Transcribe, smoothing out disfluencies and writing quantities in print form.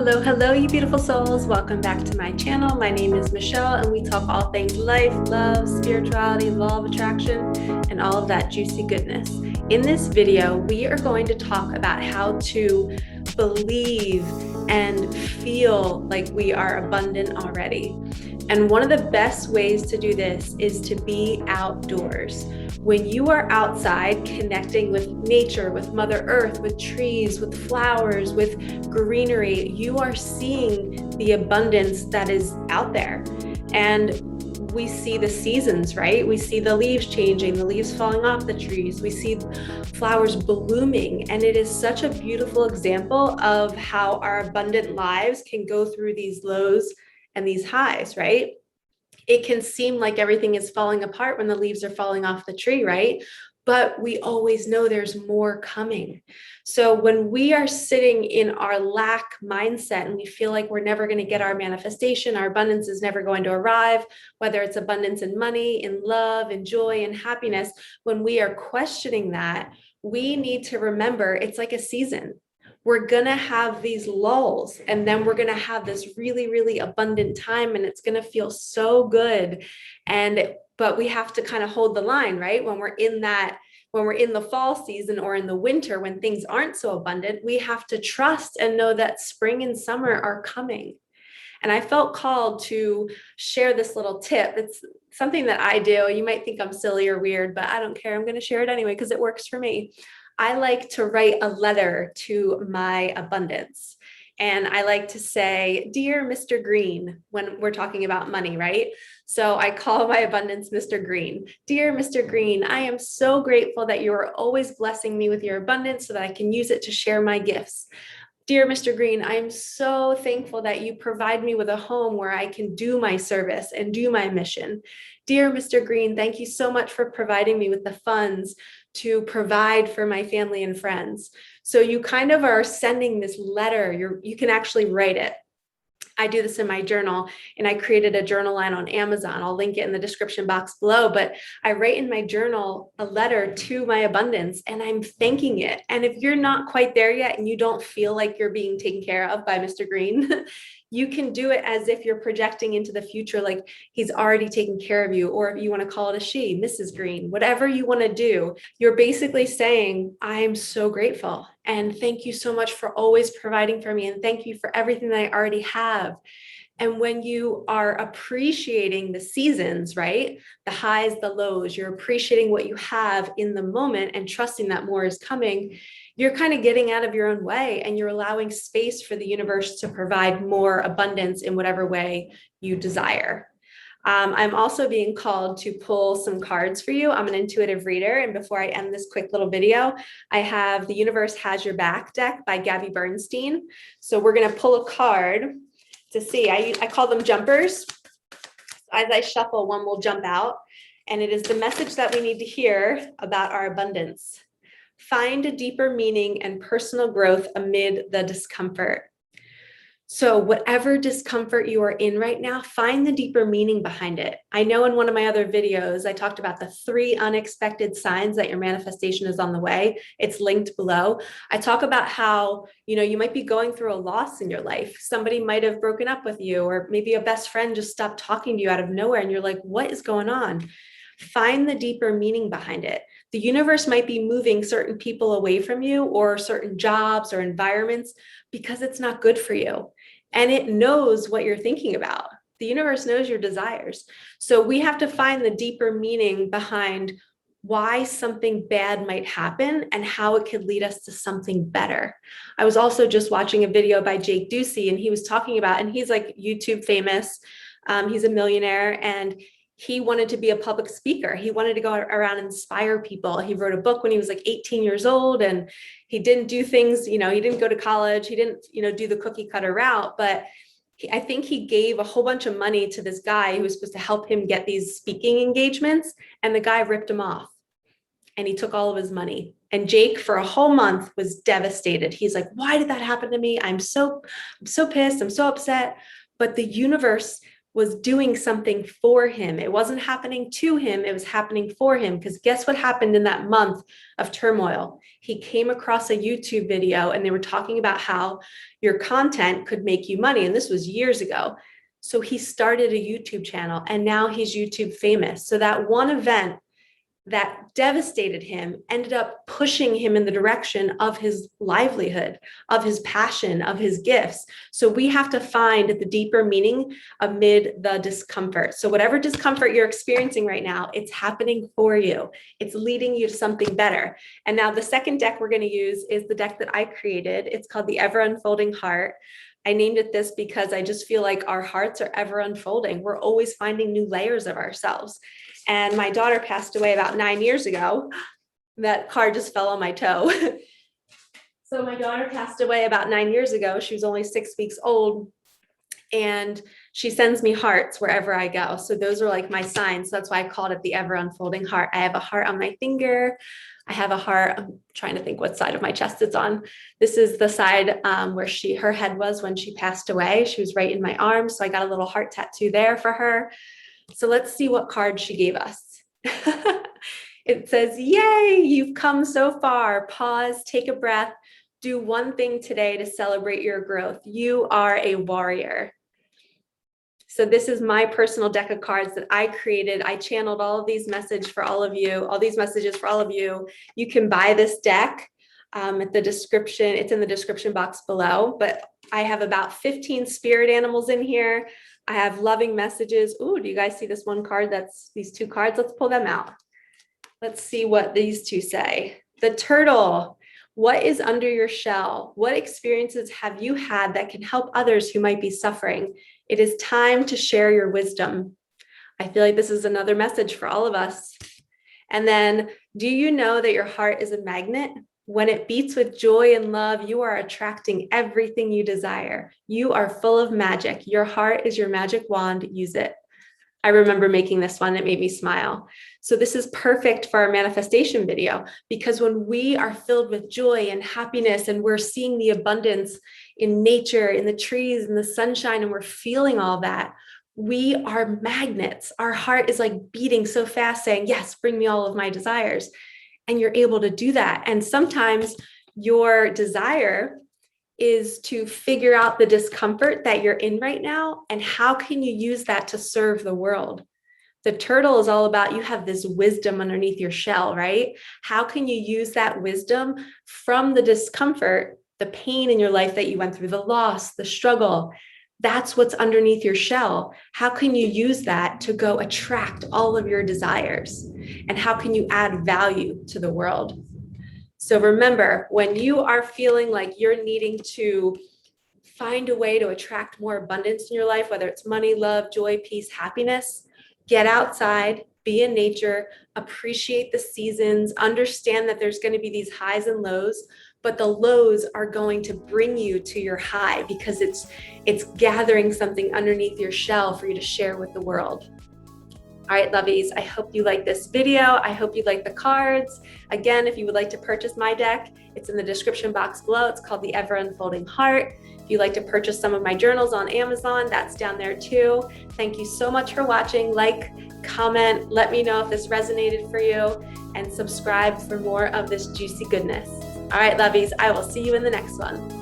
Hello, you beautiful souls. Welcome back to my channel. My name is Michelle, and we talk all things life, love, spirituality, law of attraction, and all of that juicy goodness. In this video, we are going to talk about how to believe and feel like we are abundant already. And one of the best ways to do this is to be outdoors. When you are outside connecting with nature, with Mother Earth, with trees, with flowers, with greenery, you are seeing the abundance that is out there. And we see the seasons, right? We see the leaves changing, the leaves falling off the trees. We see flowers blooming. And it is such a beautiful example of how our abundant lives can go through these lows and these highs, right? It can seem like everything is falling apart when the leaves are falling off the tree, right? But we always know there's more coming. So when we are sitting in our lack mindset and we feel like we're never going to get our manifestation, our abundance is never going to arrive, whether it's abundance in money, in love, in joy, in happiness, when we are questioning that, we need to remember it's like a season. We're going to have these lulls, and then we're going to have this really, really abundant time, and it's going to feel so good. But we have to kind of hold the line, right? When we're in the fall season or in the winter, when things aren't so abundant, we have to trust and know that spring and summer are coming. And I felt called to share this little tip. It's something that I do. You might think I'm silly or weird, but I don't care. I'm going to share it anyway because it works for me. I like to write a letter to my abundance. And I like to say, "Dear Mr. Green," when we're talking about money, right? So I call my abundance Mr. Green. "Dear Mr. Green, I am so grateful that you are always blessing me with your abundance so that I can use it to share my gifts. Dear Mr. Green, I am so thankful that you provide me with a home where I can do my service and do my mission. Dear Mr. Green, thank you so much for providing me with the funds to provide for my family and friends." So you kind of are sending this letter. You can actually write it. I do this in my journal, and I created a journal line on Amazon. I'll link it in the description box below, but I write in my journal a letter to my abundance, and I'm thanking it. And if you're not quite there yet and you don't feel like you're being taken care of by Mr. Green, you can do it as if you're projecting into the future, like he's already taken care of you, or if you want to call it a she, Mrs. Green, whatever you want to do, you're basically saying, "I'm so grateful. And thank you so much for always providing for me. And thank you for everything that I already have." And when you are appreciating the seasons, right? The highs, the lows, you're appreciating what you have in the moment and trusting that more is coming. You're kind of getting out of your own way, and you're allowing space for the universe to provide more abundance in whatever way you desire. I'm also being called to pull some cards for you. I'm an intuitive reader. And before I end this quick little video, I have the Universe Has Your Back deck by Gabby Bernstein. So we're going to pull a card to see. I call them jumpers. As I shuffle, one will jump out. And it is the message that we need to hear about our abundance. Find a deeper meaning and personal growth amid the discomfort. So whatever discomfort you are in right now, find the deeper meaning behind it. I know in one of my other videos, I talked about the 3 unexpected signs that your manifestation is on the way. It's linked below. I talk about how, you might be going through a loss in your life. Somebody might have broken up with you, or maybe a best friend just stopped talking to you out of nowhere. And you're like, what is going on? Find the deeper meaning behind it. The universe might be moving certain people away from you, or certain jobs or environments, because it's not good for you. And it knows what you're thinking about. The universe knows your desires. So we have to find the deeper meaning behind why something bad might happen and how it could lead us to something better. I was also just watching a video by Jake Ducey, and he was talking about, and he's like YouTube famous. He's a millionaire, and he wanted to be a public speaker. He wanted to go around and inspire people. He wrote a book when he was like 18 years old, and he didn't do things, he didn't go to college. He didn't, do the cookie cutter route, but I think he gave a whole bunch of money to this guy who was supposed to help him get these speaking engagements. And the guy ripped him off, and he took all of his money. And Jake, for a whole month, was devastated. He's like, why did that happen to me? I'm so pissed. I'm so upset. But the universe was doing something for him. It wasn't happening to him, it was happening for him. Because guess what happened in that month of turmoil? He came across a YouTube video and they were talking about how your content could make you money. And this was years ago. So he started a YouTube channel and now he's YouTube famous. So that one event that devastated him ended up pushing him in the direction of his livelihood, of his passion, of his gifts. So we have to find the deeper meaning amid the discomfort. So whatever discomfort you're experiencing right now, it's happening for you. It's leading you to something better. And now the second deck we're going to use is the deck that I created. It's called the Ever Unfolding Heart. I named it this because I just feel like our hearts are ever unfolding. We're always finding new layers of ourselves. And my daughter passed away about 9 years ago. That card just fell on my toe. So my daughter passed away about 9 years ago. She was only 6 weeks old. And she sends me hearts wherever I go. So those are like my signs. So that's why I called it the Ever Unfolding Heart. I have a heart on my finger. I have a heart. I'm trying to think what side of my chest it's on. This is the side where her head was when she passed away. She was right in my arms. So I got a little heart tattoo there for her. So let's see what card she gave us. It says, yay, you've come so far. Pause, take a breath. Do one thing today to celebrate your growth. You are a warrior. So this is my personal deck of cards that I created. I channeled all of these messages for all of you. You can buy this deck at the description. It's in the description box below, but I have about 15 spirit animals in here. I have loving messages. Ooh, do you guys see this one card? That's these two cards. Let's pull them out. Let's see what these two say. The turtle. What is under your shell? What experiences have you had that can help others who might be suffering? It is time to share your wisdom. I feel like this is another message for all of us. And then, do you know that your heart is a magnet? When it beats with joy and love, you are attracting everything you desire. You are full of magic. Your heart is your magic wand. Use it. I remember making this one. It made me smile. So this is perfect for our manifestation video, because when we are filled with joy and happiness and we're seeing the abundance in nature, in the trees, in the sunshine, and we're feeling all that, we are magnets. Our heart is like beating so fast saying, yes, bring me all of my desires. And you're able to do that. And sometimes your desire is to figure out the discomfort that you're in right now and how can you use that to serve the world. The turtle is all about, you have this wisdom underneath your shell, right? How can you use that wisdom from the discomfort, the pain in your life that you went through, the loss, the struggle? That's what's underneath your shell. How can you use that to go attract all of your desires? And how can you add value to the world? So remember, when you are feeling like you're needing to find a way to attract more abundance in your life, whether it's money, love, joy, peace, happiness, get outside, be in nature, appreciate the seasons, understand that there's going to be these highs and lows, but the lows are going to bring you to your high because it's gathering something underneath your shell for you to share with the world. All right, lovies, I hope you like this video. I hope you like the cards. Again, if you would like to purchase my deck, it's in the description box below. It's called the Ever Unfolding Heart. If you'd like to purchase some of my journals on Amazon, that's down there too. Thank you so much for watching. Like, comment, let me know if this resonated for you, and subscribe for more of this juicy goodness. All right, lovies, I will see you in the next one.